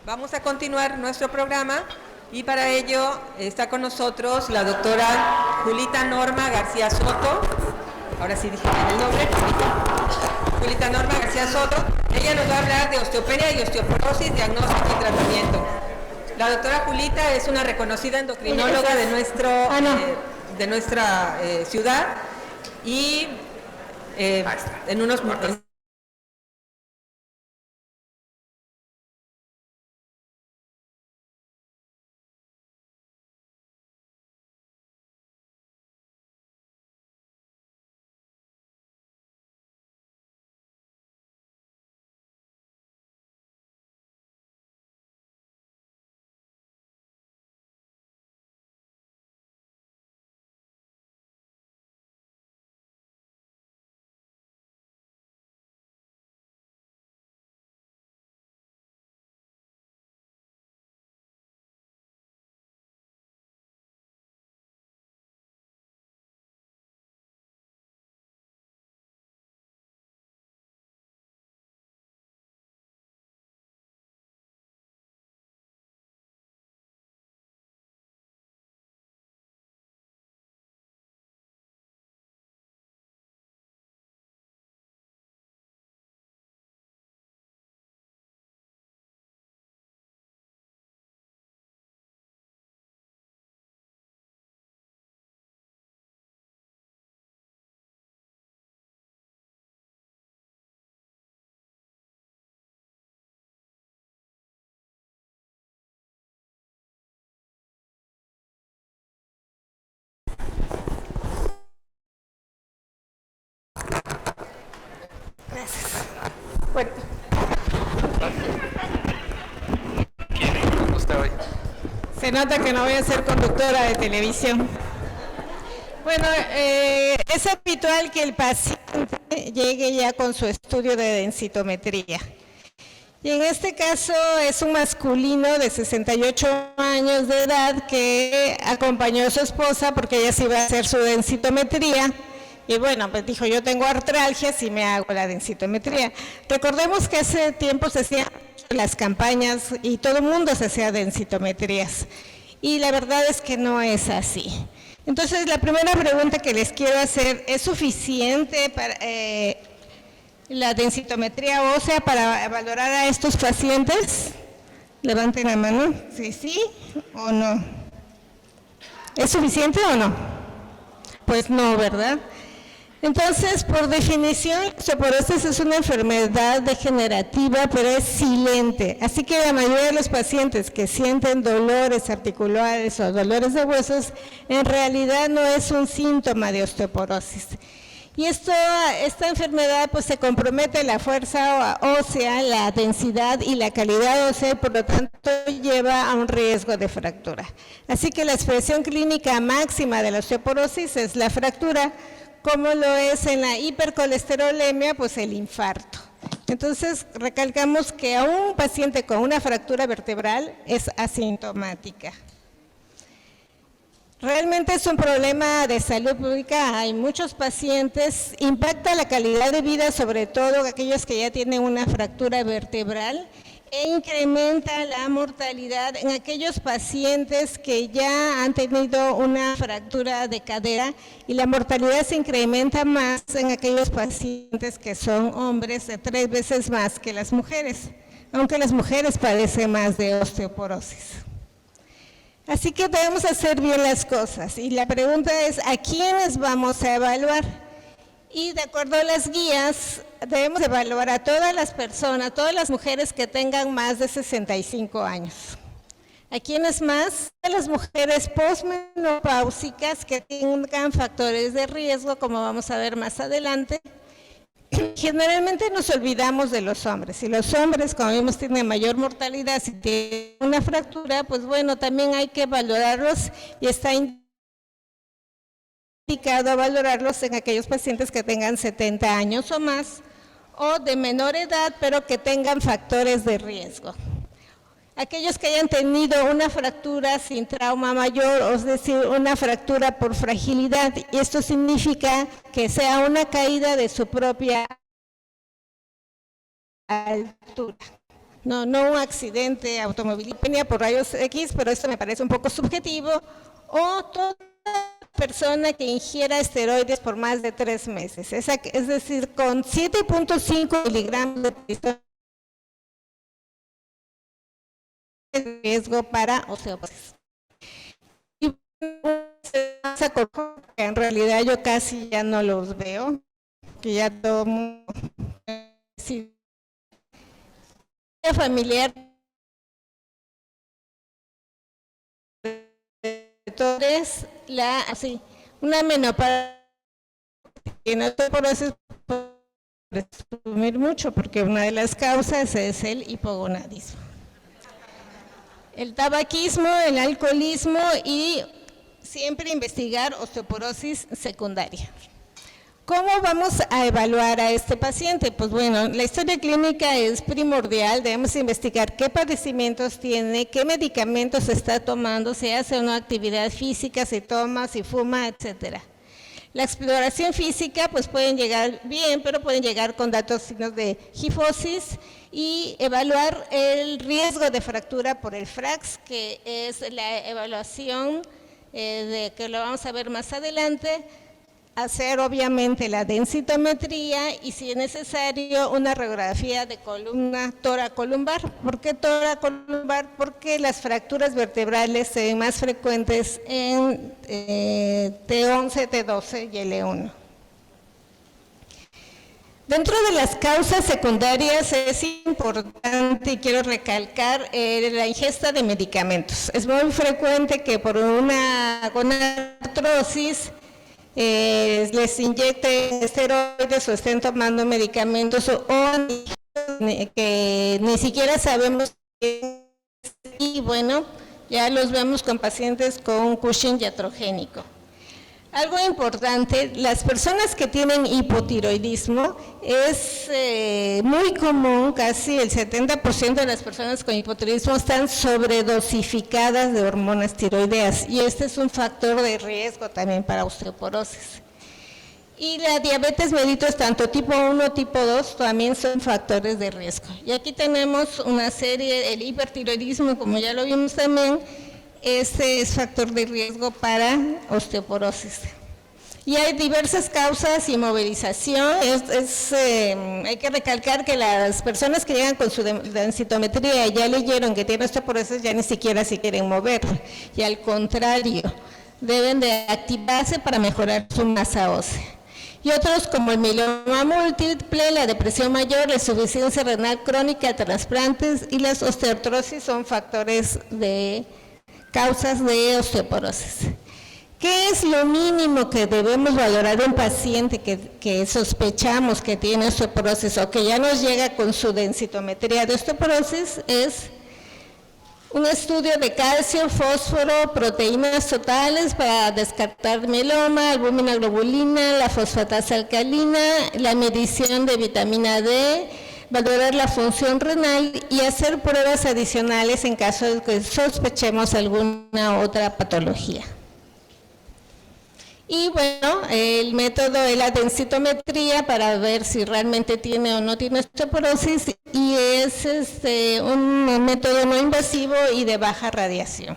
Vamos a continuar nuestro programa y para ello está con nosotros la doctora Julita Norma García Soto. Ahora sí dije bien el nombre, Julita Norma García Soto. Ella nos va a hablar de osteopenia y osteoporosis, diagnóstico y tratamiento. La doctora Julita es una reconocida endocrinóloga de nuestra ciudad y en unos momentos. Bueno. Se nota que no voy a ser conductora de televisión. Bueno, es habitual que el paciente llegue ya con su estudio de densitometría. Y en este caso es un masculino de 68 años de edad que acompañó a su esposa porque ella se iba a hacer su densitometría. Y bueno, pues dijo, yo tengo artralgias y me hago la densitometría. Recordemos que hace tiempo se hacían las campañas y todo el mundo se hacía densitometrías. Y la verdad es que no es así. Entonces, la primera pregunta que les quiero hacer, ¿es suficiente para la densitometría ósea para valorar a estos pacientes? Levanten la mano, sí o no. ¿Es suficiente o no? Pues no, ¿verdad? Entonces, por definición, la osteoporosis es una enfermedad degenerativa, pero es silente. Así que la mayoría de los pacientes que sienten dolores articulares o dolores de huesos, en realidad no es un síntoma de osteoporosis. Y esta enfermedad pues se compromete la fuerza ósea, la densidad y la calidad ósea y por lo tanto lleva a un riesgo de fractura. Así que la expresión clínica máxima de la osteoporosis es la fractura, como lo es en la hipercolesterolemia, pues el infarto. Entonces, recalcamos que a un paciente con una fractura vertebral es asintomática. Realmente es un problema de salud pública, hay muchos pacientes, impacta la calidad de vida, sobre todo aquellos que ya tienen una fractura vertebral, e incrementa la mortalidad en aquellos pacientes que ya han tenido una fractura de cadera y la mortalidad se incrementa más en aquellos pacientes que son hombres de 3 veces más que las mujeres, aunque las mujeres padecen más de osteoporosis. Así que debemos hacer bien las cosas y la pregunta es ¿a quiénes vamos a evaluar? Y de acuerdo a las guías, debemos evaluar a todas las personas, todas las mujeres que tengan más de 65 años. ¿A quiénes más? A las mujeres posmenopáusicas que tengan factores de riesgo, como vamos a ver más adelante. Generalmente nos olvidamos de los hombres. Si los hombres, como vimos, tienen mayor mortalidad, si tienen una fractura, pues bueno, también hay que valorarlos y está indicado valorarlos en aquellos pacientes que tengan 70 años o más o de menor edad pero que tengan factores de riesgo. Aquellos que hayan tenido una fractura sin trauma mayor, es decir, una fractura por fragilidad, y esto significa que sea una caída de su propia altura. no un accidente automovilístico por rayos X, pero esto me parece un poco subjetivo, o toda persona que ingiera esteroides por más de 3 meses, es decir, con 7.5 miligramos de riesgo para osteoporosis. Y en realidad yo casi ya no los veo, que ya todo mundo familiar entonces una menopausia en osteoporosis puede presumir mucho porque una de las causas es el hipogonadismo, el tabaquismo, el alcoholismo y siempre investigar osteoporosis secundaria. ¿Cómo vamos a evaluar a este paciente? Pues bueno, la historia clínica es primordial, debemos investigar qué padecimientos tiene, qué medicamentos está tomando, si hace o no actividad física, si toma, si fuma, etcétera. La exploración física pues pueden llegar bien, pero pueden llegar con datos signos de gifosis y evaluar el riesgo de fractura por el FRAX, que es la evaluación de que lo vamos a ver más adelante. Hacer obviamente la densitometría y si es necesario una radiografía de columna toracolumbar. ¿Por qué toracolumbar? Porque las fracturas vertebrales se ven más frecuentes en T11, T12 y L1. Dentro de las causas secundarias es importante y quiero recalcar la ingesta de medicamentos. Es muy frecuente que por una artrosis les inyecten esteroides o estén tomando medicamentos o que ni siquiera sabemos y bueno, ya los vemos con pacientes con Cushing iatrogénico. Algo importante, las personas que tienen hipotiroidismo es muy común, casi el 70% de las personas con hipotiroidismo están sobredosificadas de hormonas tiroideas y este es un factor de riesgo también para osteoporosis. Y la diabetes mellitus, tanto tipo 1 tipo 2, también son factores de riesgo. Y aquí tenemos una serie, el hipertiroidismo, como ya lo vimos también, este es factor de riesgo para osteoporosis. Y hay diversas causas, inmovilización, hay que recalcar que las personas que llegan con su densitometría ya leyeron que tienen osteoporosis, ya ni siquiera se quieren mover, y al contrario, deben de activarse para mejorar su masa ósea. Y otros como el mieloma múltiple, la depresión mayor, la insuficiencia renal crónica, trasplantes y las osteoartrosis son factores de causas de osteoporosis. ¿Qué es lo mínimo que debemos valorar un paciente que sospechamos que tiene osteoporosis o que ya nos llega con su densitometría de osteoporosis? Es un estudio de calcio, fósforo, proteínas totales para descartar mieloma, albúmina globulina, la fosfatasa alcalina, la medición de vitamina D, valorar la función renal y hacer pruebas adicionales en caso de que sospechemos alguna otra patología. Y bueno, el método es la densitometría para ver si realmente tiene o no tiene osteoporosis y es un método no invasivo y de baja radiación.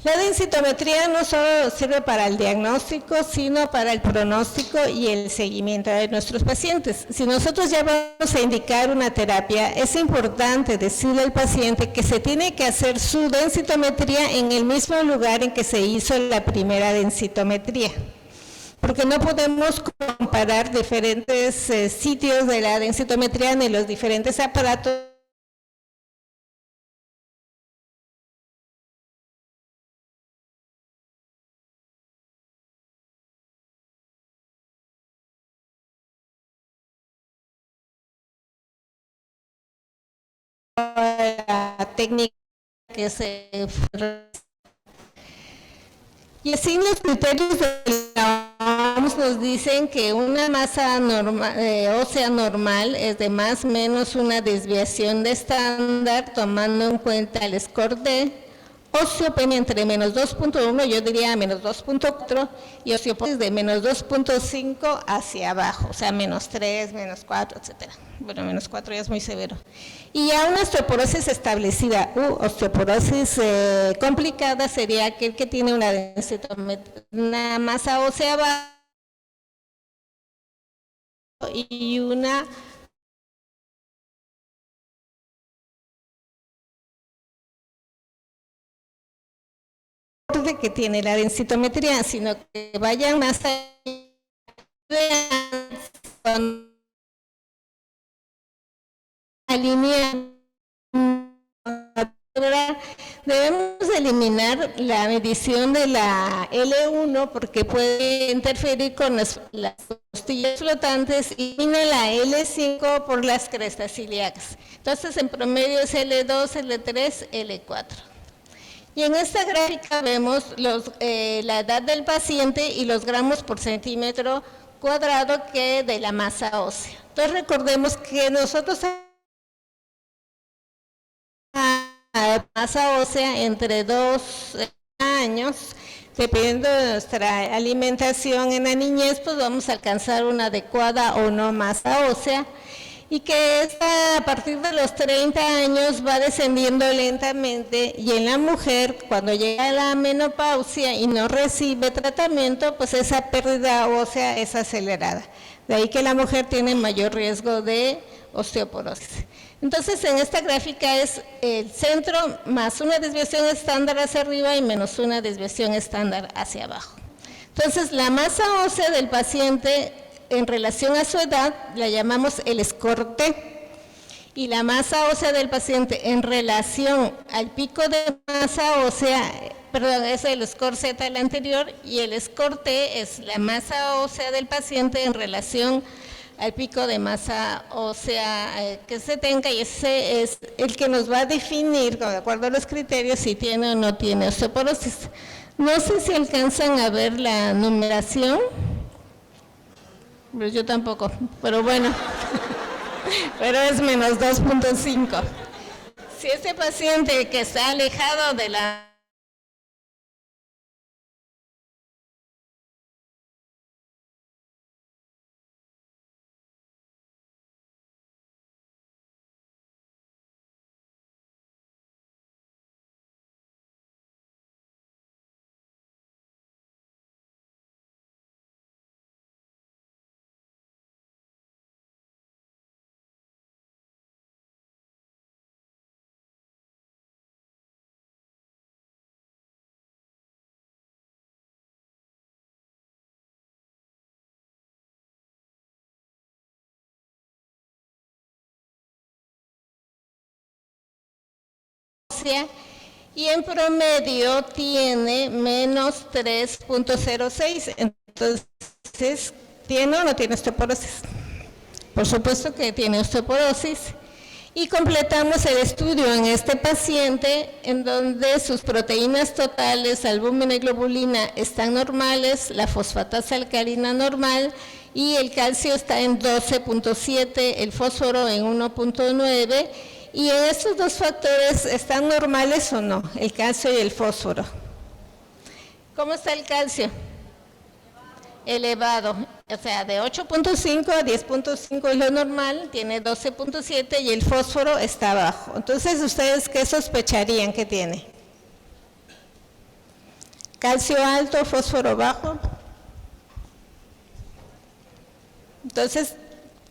La densitometría no solo sirve para el diagnóstico, sino para el pronóstico y el seguimiento de nuestros pacientes. Si nosotros ya vamos a indicar una terapia, es importante decirle al paciente que se tiene que hacer su densitometría en el mismo lugar en que se hizo la primera densitometría. Porque no podemos comparar diferentes sitios de la densitometría ni los diferentes aparatos la técnica que se y así los criterios de la OMS nos dicen que una masa normal, ósea normal es de más o menos una desviación de estándar tomando en cuenta el score D osteopenia entre menos 2.1, yo diría menos 2.4, y osteoporosis de menos 2.5 hacia abajo, o sea, menos 3, menos 4, etc. Bueno, menos 4 ya es muy severo. Y ya una osteoporosis establecida osteoporosis complicada sería aquel que tiene una masa ósea baja y una que tiene la densitometría, sino que vaya más alinear. Debemos eliminar la medición de la L1 porque puede interferir con las costillas flotantes, y elimina la L5 por las crestas ilíacas. Entonces, en promedio es L2, L3, L4. Y en esta gráfica vemos la edad del paciente y los gramos por centímetro cuadrado que de la masa ósea. Entonces recordemos que nosotros masa ósea entre 2 años, dependiendo de nuestra alimentación en la niñez, pues vamos a alcanzar una adecuada o no masa ósea, y que esta, a partir de los 30 años va descendiendo lentamente, y en la mujer cuando llega a la menopausia y no recibe tratamiento, pues esa pérdida ósea es acelerada. De ahí que la mujer tiene mayor riesgo de osteoporosis. Entonces, en esta gráfica es el centro más una desviación estándar hacia arriba y menos una desviación estándar hacia abajo. Entonces, la masa ósea del paciente en relación a su edad la llamamos el score T, y la masa ósea del paciente en relación al pico de masa ósea, perdón, es el score Z el anterior, y el score T es la masa ósea del paciente en relación al pico de masa ósea que se tenga, y ese es el que nos va a definir, de acuerdo a los criterios, si tiene o no tiene osteoporosis. No sé si alcanzan a ver la numeración, pero yo tampoco, pero bueno, pero es menos 2.5. Si este paciente que está alejado de la y en promedio tiene menos 3.06, entonces, ¿tiene o no tiene osteoporosis? Por supuesto que tiene osteoporosis, y completamos el estudio en este paciente en donde sus proteínas totales, albúmina y globulina, están normales, la fosfatasa alcalina normal, y el calcio está en 12.7, el fósforo en 1.9, y en estos dos factores, ¿están normales o no? El calcio y el fósforo. ¿Cómo está el calcio? Elevado, o sea, de 8.5 a 10.5 es lo normal, tiene 12.7, y el fósforo está bajo. Entonces, ¿ustedes qué sospecharían que tiene? Calcio alto, fósforo bajo. Entonces,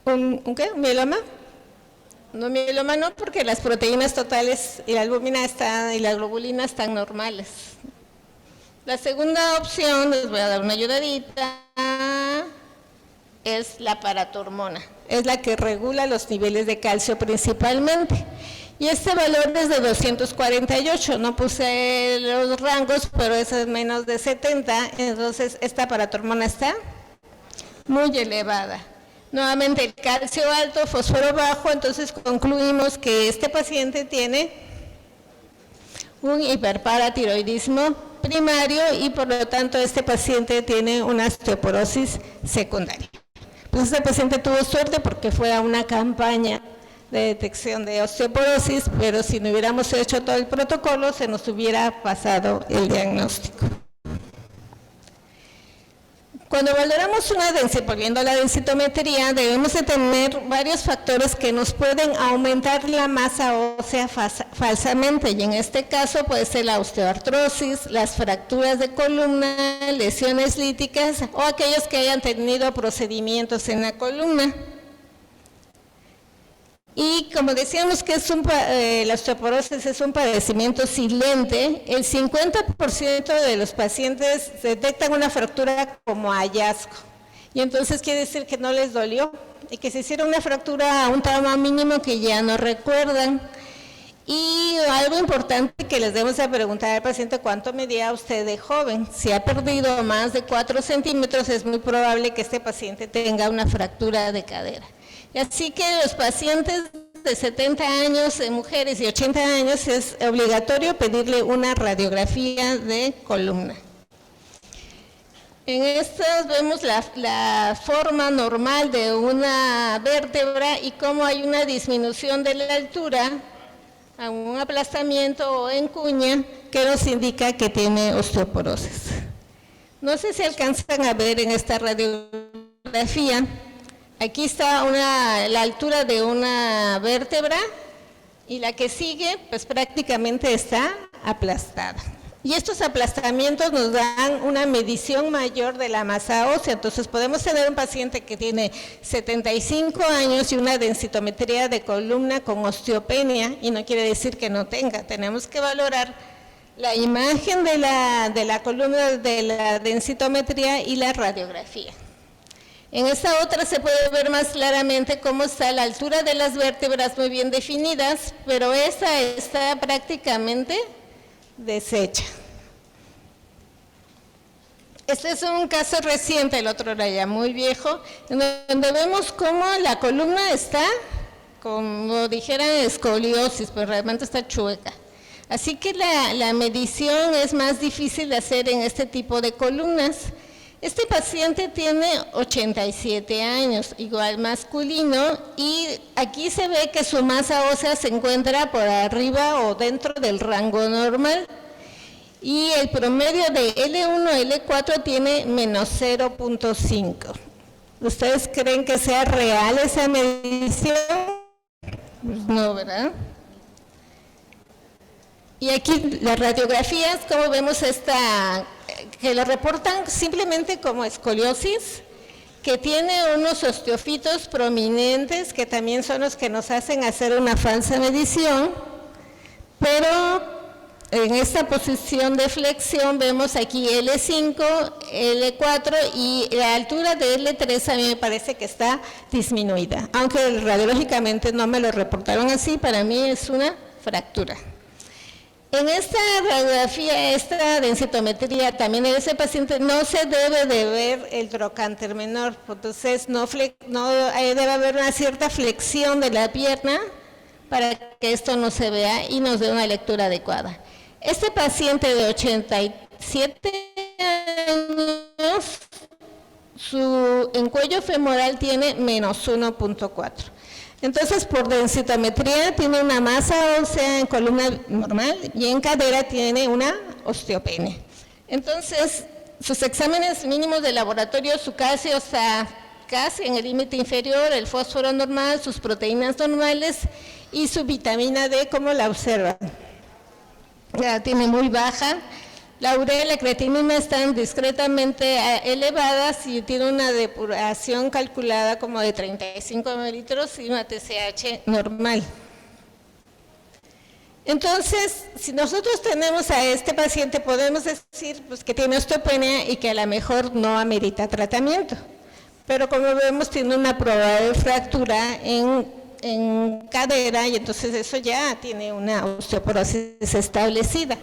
¿un qué? ¿Un mieloma? No, mieloma no, porque las proteínas totales y la albúmina y la globulina están normales. La segunda opción, les voy a dar una ayudadita, es la paratormona. Es la que regula los niveles de calcio principalmente. Y este valor es de 248, no puse los rangos, pero eso es menos de 70, entonces esta paratormona está muy elevada. Nuevamente el calcio alto, fósforo bajo, entonces concluimos que este paciente tiene un hiperparatiroidismo primario y por lo tanto este paciente tiene una osteoporosis secundaria. Pues este paciente tuvo suerte porque fue a una campaña de detección de osteoporosis, pero si no hubiéramos hecho todo el protocolo, se nos hubiera pasado el diagnóstico. Cuando valoramos una densidad, volviendo a la densitometría, debemos de tener varios factores que nos pueden aumentar la masa ósea falsamente, y en este caso puede ser la osteoartrosis, las fracturas de columna, lesiones líticas o aquellos que hayan tenido procedimientos en la columna. Y como decíamos que la osteoporosis es un padecimiento silente, el 50% de los pacientes detectan una fractura como hallazgo. Y entonces quiere decir que no les dolió y que se hicieron una fractura a un trauma mínimo que ya no recuerdan. Y algo importante que les debemos de preguntar al paciente: ¿cuánto medía usted de joven? Si ha perdido más de 4 centímetros, es muy probable que este paciente tenga una fractura de cadera. Así que los pacientes de 70 años, mujeres y 80 años, es obligatorio pedirle una radiografía de columna. En estas vemos la forma normal de una vértebra y cómo hay una disminución de la altura, un aplastamiento o encuña que nos indica que tiene osteoporosis. No sé si alcanzan a ver en esta radiografía. Aquí está la altura de una vértebra y la que sigue pues prácticamente está aplastada. Y estos aplastamientos nos dan una medición mayor de la masa ósea. Entonces podemos tener un paciente que tiene 75 años y una densitometría de columna con osteopenia, y no quiere decir que no tenga. Tenemos que valorar la imagen de la columna de la densitometría y la radiografía. En esta otra se puede ver más claramente cómo está la altura de las vértebras muy bien definidas, pero esta está prácticamente deshecha. Este es un caso reciente, el otro era ya muy viejo, en donde vemos cómo la columna está, como dijeran, escoliosis, pero realmente está chueca. Así que la medición es más difícil de hacer en este tipo de columnas. Este paciente tiene 87 años, igual masculino, y aquí se ve que su masa ósea se encuentra por arriba o dentro del rango normal. Y el promedio de L1, L4 tiene menos 0.5. ¿Ustedes creen que sea real esa medición? Pues no, ¿verdad? Y aquí las radiografías, como vemos que lo reportan simplemente como escoliosis, que tiene unos osteofitos prominentes, que también son los que nos hacen hacer una falsa medición, pero en esta posición de flexión vemos aquí L5, L4 y la altura de L3 a mí me parece que está disminuida, aunque radiológicamente no me lo reportaron así, para mí es una fractura. En esta radiografía, esta densitometría, también en ese paciente no se debe de ver el trocánter menor, entonces no debe haber una cierta flexión de la pierna para que esto no se vea y nos dé una lectura adecuada. Este paciente de 87 años, su encuello femoral tiene menos 1.4. Entonces, por densitometría tiene una masa ósea en columna normal y en cadera tiene una osteopenia. Entonces, sus exámenes mínimos de laboratorio, su calcio está casi en el límite inferior, el fósforo normal, sus proteínas normales y su vitamina D, ¿cómo la observan? La tiene muy baja. La urea y la creatinina están discretamente elevadas y tiene una depuración calculada como de 35 mililitros y una TSH normal. Entonces, si nosotros tenemos a este paciente, podemos decir pues, que tiene osteopenia y que a lo mejor no amerita tratamiento. Pero como vemos, tiene una probable fractura en cadera y entonces eso ya tiene una osteoporosis establecida.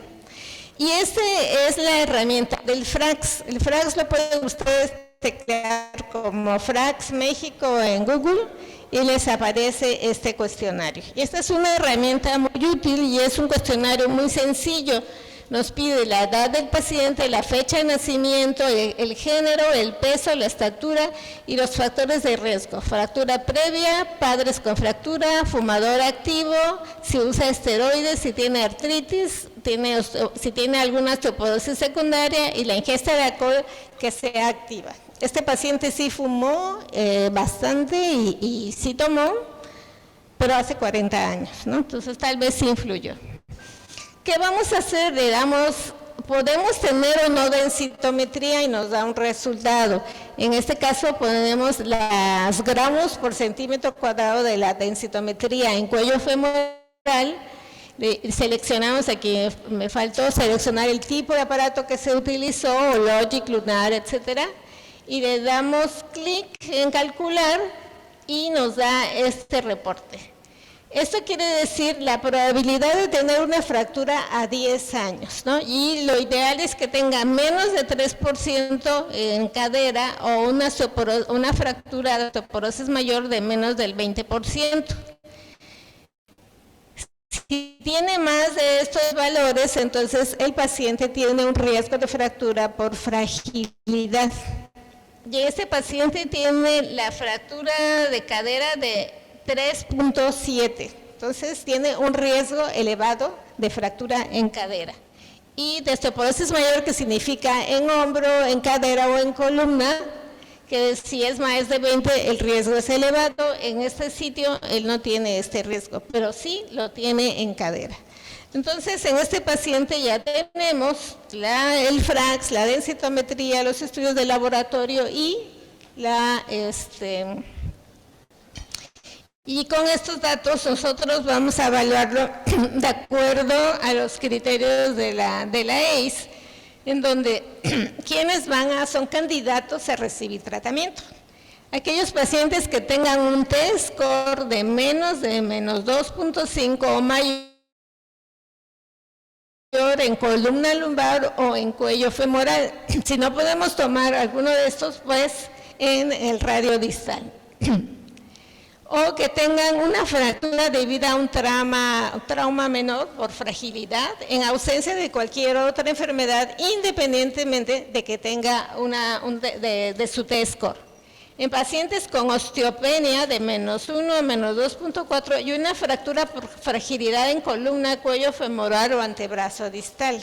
Y esta es la herramienta del FRAX. El FRAX lo pueden ustedes teclear como FRAX México en Google y les aparece este cuestionario. Y esta es una herramienta muy útil y es un cuestionario muy sencillo, Nos pide la edad del paciente, la fecha de nacimiento, el género, el peso, la estatura y los factores de riesgo. Fractura previa, padres con fractura, fumador activo, si usa esteroides, si tiene artritis, si tiene alguna osteoporosis secundaria y la ingesta de alcohol que sea activa. Este paciente sí fumó bastante y sí tomó, pero hace 40 años, ¿no? Entonces tal vez sí influyó. ¿Qué vamos a hacer? Le damos, podemos tener o no densitometría y nos da un resultado. En este caso ponemos las gramos por centímetro cuadrado de la densitometría en cuello femoral. Seleccionamos, aquí me faltó seleccionar el tipo de aparato que se utilizó, o Logic, Lunar, etcétera, y le damos clic en calcular y nos da este reporte. Esto quiere decir la probabilidad de tener una fractura a 10 años, ¿no? Y lo ideal es que tenga menos de 3% en cadera o una fractura de osteoporosis mayor de menos del 20%. Si tiene más de estos valores, entonces el paciente tiene un riesgo de fractura por fragilidad. Y este paciente tiene la fractura de cadera de 3.7, entonces tiene un riesgo elevado de fractura en cadera. Y de osteoporosis mayor, que significa en hombro, en cadera o en columna, que si es más de 20 el riesgo es elevado. En este sitio él no tiene este riesgo, pero sí lo tiene en cadera. Entonces en este paciente ya tenemos el FRAX, la densitometría, los estudios de laboratorio y y con estos datos nosotros vamos a evaluarlo de acuerdo a los criterios de la ACE, en donde quienes son candidatos a recibir tratamiento. Aquellos pacientes que tengan un T-score de menos 2.5 o mayor en columna lumbar o en cuello femoral. Si no podemos tomar alguno de estos, pues en el radio distal. O que tengan una fractura debido a un trauma menor por fragilidad, en ausencia de cualquier otra enfermedad, independientemente de que tenga de su T-score. En pacientes con osteopenia de -1 a -2.4 y una fractura por fragilidad en columna, cuello femoral o antebrazo distal.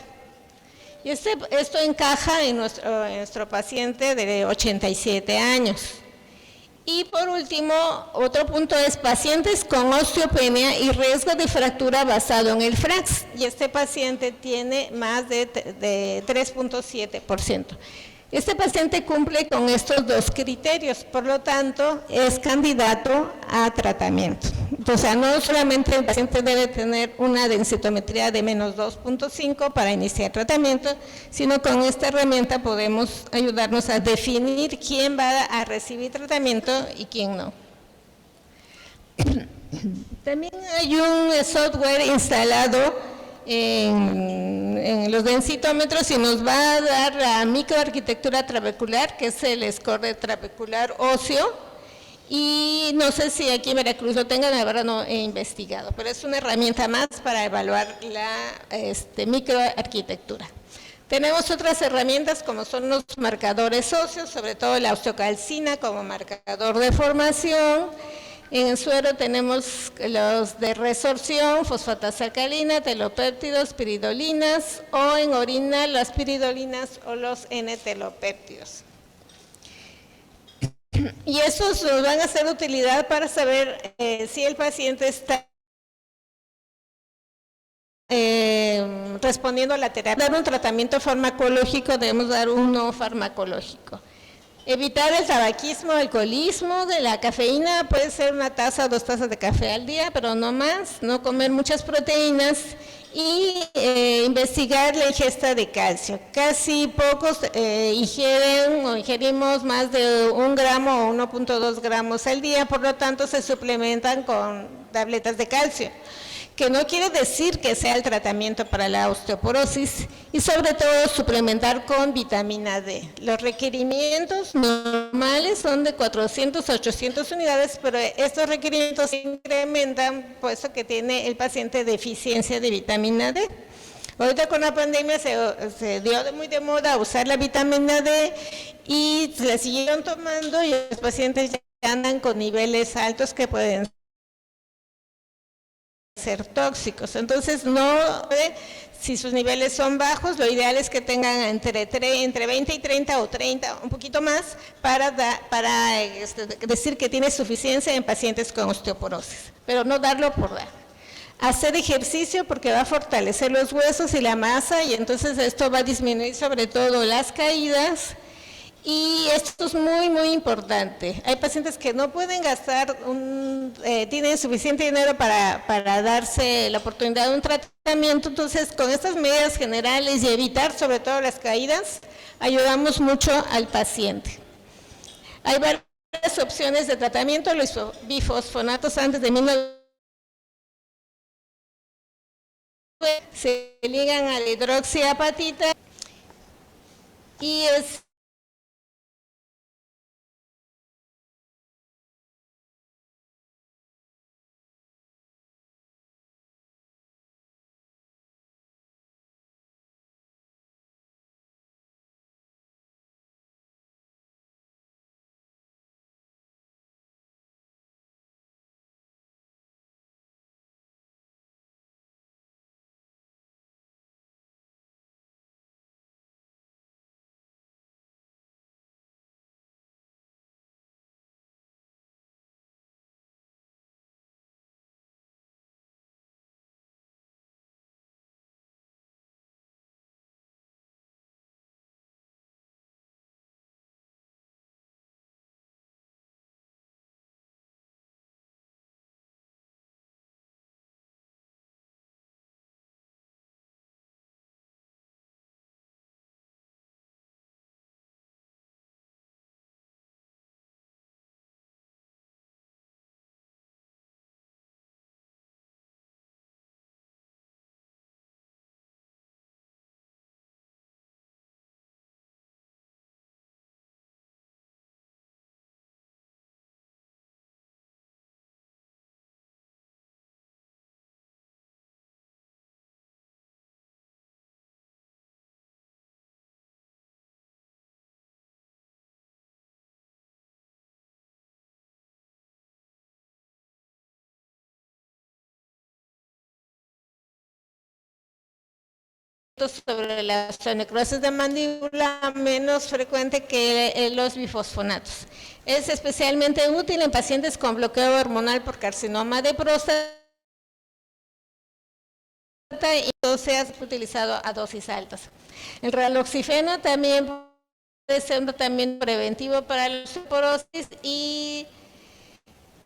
Y esto encaja en nuestro paciente de 87 años. Y por último, otro punto es pacientes con osteopenia y riesgo de fractura basado en el FRAX. Y este paciente tiene más de 3.7%. Este paciente cumple con estos dos criterios, por lo tanto, es candidato a tratamiento. O sea, no solamente el paciente debe tener una densitometría de -2.5 para iniciar tratamiento, sino con esta herramienta podemos ayudarnos a definir quién va a recibir tratamiento y quién no. También hay un software instalado en los densitómetros y nos va a dar la microarquitectura trabecular, que es el score trabecular óseo, y no sé si aquí en Veracruz lo tengan, la verdad no he investigado, pero es una herramienta más para evaluar la microarquitectura. Tenemos otras herramientas como son los marcadores óseos, sobre todo la osteocalcina como marcador de formación. En suero tenemos los de resorción, fosfatasa alcalina, telopéptidos, piridolinas, o en orina las piridolinas o los N-telopéptidos. Y estos nos van a ser de utilidad para saber si el paciente está respondiendo a la terapia. Dar un tratamiento farmacológico, debemos dar un no farmacológico. Evitar el tabaquismo, el alcoholismo, de la cafeína, puede ser 1 taza o 2 tazas de café al día, pero no más, no comer muchas proteínas y investigar la ingesta de calcio. Casi pocos ingieren o ingerimos más de 1 gramo o 1.2 gramos al día, por lo tanto se suplementan con tabletas de calcio, que no quiere decir que sea el tratamiento para la osteoporosis, y sobre todo suplementar con vitamina D. Los requerimientos normales son de 400 a 800 unidades, pero estos requerimientos se incrementan puesto que tiene el paciente deficiencia de vitamina D. Ahorita con la pandemia se dio muy de moda usar la vitamina D y la siguieron tomando y los pacientes ya andan con niveles altos que pueden ser tóxicos. Entonces, si sus niveles son bajos, lo ideal es que tengan entre 20 y 30 o 30, un poquito más, para decir que tiene suficiencia en pacientes con osteoporosis, pero no darlo por dar. Hacer ejercicio porque va a fortalecer los huesos y la masa y entonces esto va a disminuir sobre todo las caídas. Y esto es muy, muy importante. Hay pacientes que no pueden gastar, tienen suficiente dinero para darse la oportunidad de un tratamiento, entonces con estas medidas generales y evitar sobre todo las caídas, ayudamos mucho al paciente. Hay varias opciones de tratamiento, los bifosfonatos antes de 1990 se ligan a la hidroxiapatita y es sobre la osteonecrosis de mandíbula menos frecuente que los bifosfonatos. Es especialmente útil en pacientes con bloqueo hormonal por carcinoma de próstata y todo sea utilizado a dosis altas. El raloxifeno también puede ser un tratamiento preventivo para la osteoporosis y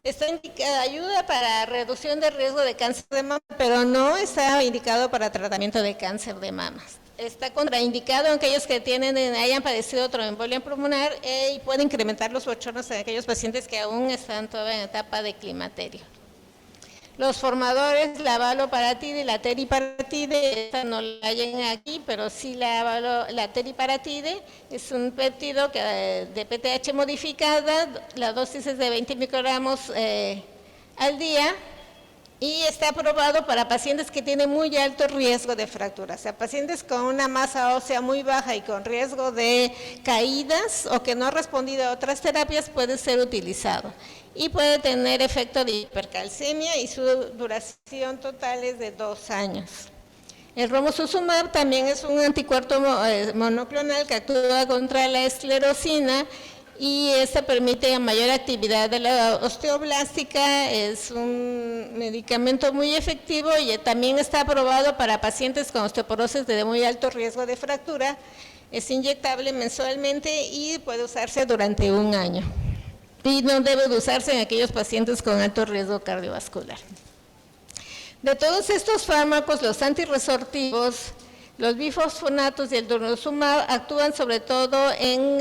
está indicada, ayuda para reducción de riesgo de cáncer de mama, pero no está indicado para tratamiento de cáncer de mamas. Está contraindicado en aquellos que hayan padecido tromboembolia pulmonar y puede incrementar los bochornos en aquellos pacientes que aún están todavía en etapa de climaterio. Los formadores, la valoparatide y la teriparatide, esta no la hallan aquí, pero sí la teriparatide es un péptido de PTH modificada, la dosis es de 20 microgramos al día y está aprobado para pacientes que tienen muy alto riesgo de fractura, o sea, pacientes con una masa ósea muy baja y con riesgo de caídas o que no ha respondido a otras terapias puede ser utilizado. Y puede tener efecto de hipercalcemia y su duración total es de 2 años. El romosozumab también es un anticuerpo monoclonal que actúa contra la esclerosina y esta permite mayor actividad de la osteoblástica, es un medicamento muy efectivo y también está aprobado para pacientes con osteoporosis de muy alto riesgo de fractura, es inyectable mensualmente y puede usarse durante 1 año. Y no debe de usarse en aquellos pacientes con alto riesgo cardiovascular. De todos estos fármacos, los antirresortivos, los bifosfonatos y el durvalumab actúan sobre todo en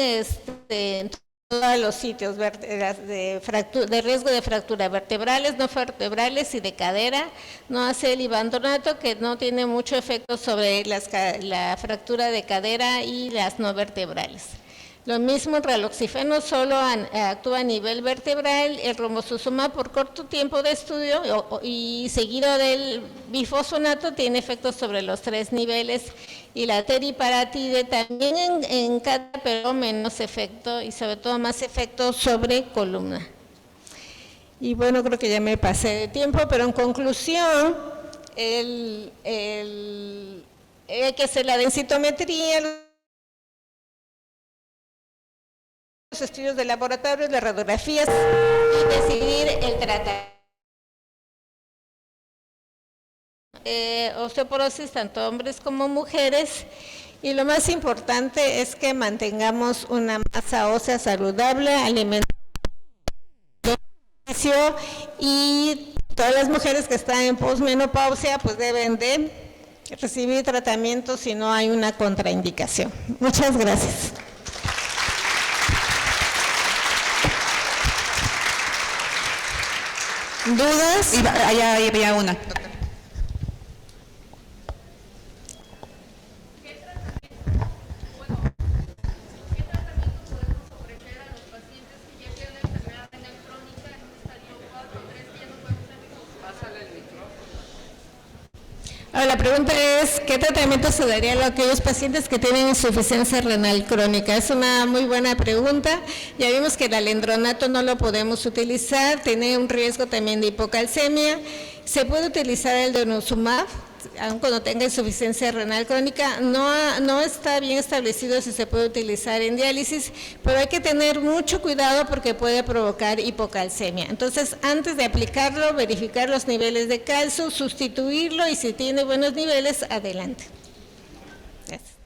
todos los sitios de riesgo de fractura, vertebrales, no vertebrales y de cadera. No hace el ibandonato, que no tiene mucho efecto sobre la fractura de cadera y las no vertebrales. Lo mismo el raloxifeno solo actúa a nivel vertebral, el romosozumab por corto tiempo de estudio y seguido del bifosfonato tiene efectos sobre los 3 niveles, y la teriparatide también en cata, pero menos efecto y sobre todo más efecto sobre columna. Y bueno, creo que ya me pasé de tiempo, pero en conclusión, hay que hacer la densitometría, los estudios de laboratorio, las radiografías y decidir el tratamiento. Osteoporosis, tanto hombres como mujeres, y lo más importante es que mantengamos una masa ósea saludable, alimentación, y todas las mujeres que están en posmenopausia pues deben de recibir tratamiento si no hay una contraindicación. Muchas gracias. ¿Dudas? Allá había una. Ahora, la pregunta es, ¿qué tratamiento se daría a aquellos pacientes que tienen insuficiencia renal crónica? Es una muy buena pregunta. Ya vimos que el alendronato no lo podemos utilizar, tiene un riesgo también de hipocalcemia. Se puede utilizar el denosumab, aun cuando tenga insuficiencia renal crónica. No está bien establecido si se puede utilizar en diálisis, pero hay que tener mucho cuidado porque puede provocar hipocalcemia. Entonces, antes de aplicarlo, verificar los niveles de calcio, sustituirlo y si tiene buenos niveles, adelante. Gracias.